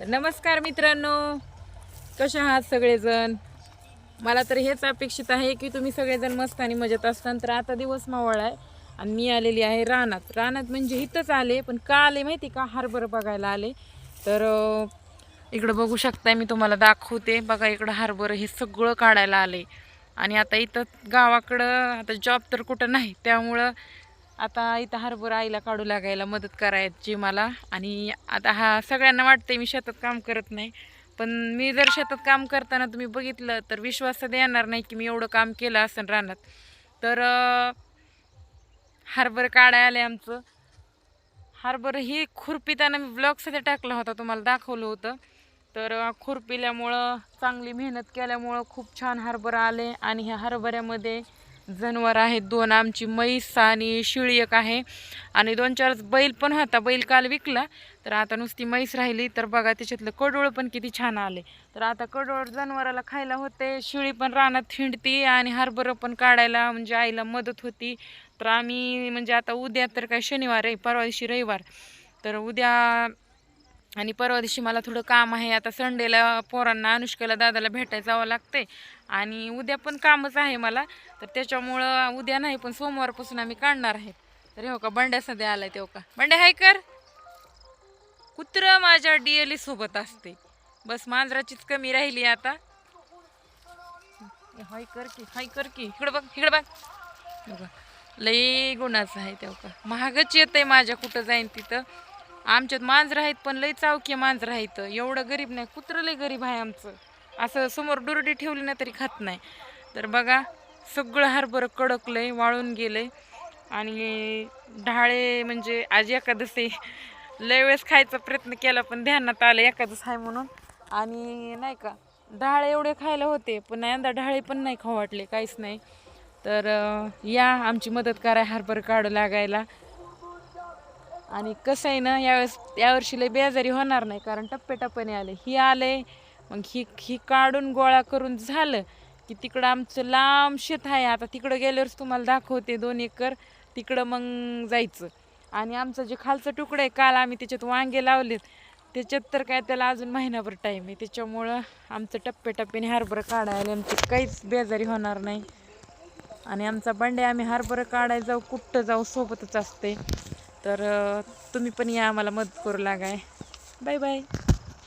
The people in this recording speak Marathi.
तर नमस्कार मित्रांनो, कशा आहात सगळेजण? मला तर हेच अपेक्षित आहे की तुम्ही सगळेजण मस्त आणि मजेत असताल. तर आता दिवस मावळ आहे आणि मी आलेली आहे रानात म्हणजे इथंच आले, पण का आले माहिती का? हरभरं बघायला आले. तर इकडं बघू शकताय, मी तुम्हाला दाखवते बघा. इकडं हरभरं हे सगळं काढायला आले. आणि आता इथं गावाकडं आता जॉब तर कुठं नाही, त्यामुळं आता इथं हरभरा आईला काढू लागायला मदत करायची मला. आणि आता हा सगळ्यांना वाटते मी शेतात काम करत नाही, पण मी जर शेतात काम करताना तुम्ही बघितलं तर विश्वास देणार नाही की मी एवढं काम केलं असेल रानात. तर हरभरं काढायला आले आमचं. हरभरं ही खुरपीताना मी ब्लॉगमध्ये टाकला होता, तुम्हाला दाखवलं होतं. तर खुरपिल्यामुळं चांगली मेहनत केल्यामुळं खूप छान हरभरा आले. आणि ह्या हरभऱ्यामध्ये जनावर आहेत दोन, आमची म्हैस आणि शिळी एक आहे. आणि 2-4 बैल पण होता, बैल काल विकला. तर आता नुसती म्हैस राहिली. तर बघा त्याच्यातलं कडोळ पण किती छान आले. तर आता कडोळ जनावराला खायला होते, शिळी पण रानात हिंडती आणि हरभरं पण काढायला म्हणजे आईला मदत होती. तर आम्ही म्हणजे आता उद्या तर काय शनिवार आहे, परवा दिवशी रविवार. तर उद्या आणि परवा दिवशी मला थोडं काम आहे. आता संडेला पोरांना अनुष्काला दादाला भेटायला जावं लागते. आणि उद्या पण कामच आहे मला. तर त्याच्यामुळं उद्या नाही, पण सोमवारपासून आम्ही काढणार आहे. तर हो का बंड्या सध्या आलाय, तेव्हा का बंड्या हाय कर. कुत्र माझ्या DLE सोबत असते, बस मांजराचीच कमी राहिली आता. हाय कर की, हाय कर की, इकडं बघ, इकडं बघ. बघा लई गुणाचं आहे, तेव्हा का महागच येतंय माझ्या, कुठं जाईन तिथं. आमच्यात मांजर आहेत पण लई चावकी मांजर आहेत, एवढं गरीब नाही. कुत्रं लई गरीब आहे आमचं, असं समोर डुरडी ठेवली ना तरी खात नाही. तर बघा सगळं हरभरं कडकलंय, वाळून गेलंय. आणि ढाळे म्हणजे आज एकादशी, लय वेळेस खायचा प्रयत्न केला पण ध्यानात आलं एकादश आहे म्हणून. आणि नाही का ढाळे एवढे खायला होते, पण यंदा ढाळे पण नाही खाऊ वाटले, काहीच नाही. तर या आमची मदत करा हरभरं काढू लागायला. आणि कसं आहे ना, यावर्षी लय बेजारी होणार नाही, कारण टप्प्याटप्प्याने आले. ही आले मग ही काढून गोळा करून झालं की तिकडं आमचं लांब शेत आहे. आता तिकडं गेल्यावरच तुम्हाला दाखवते, 2 एकर तिकडं मग जायचं. आणि आमचं जे खालचं तुकडं आहे, काल आम्ही त्याच्यात वांगे लावलेत, त्याच्यात तर काय त्याला अजून महिनाभर टाईम आहे. त्याच्यामुळं आमचं टप्प्याटप्प्याने हरभरं काढायला आमची काहीच बेजारी होणार नाही. आणि आमचा बंडे आम्ही हरभरं काढायला जाऊ कुठं जाऊ सोबतच असते. तर तुम्ही पण या आम्हाला मदत करू लागाय. Bye bye.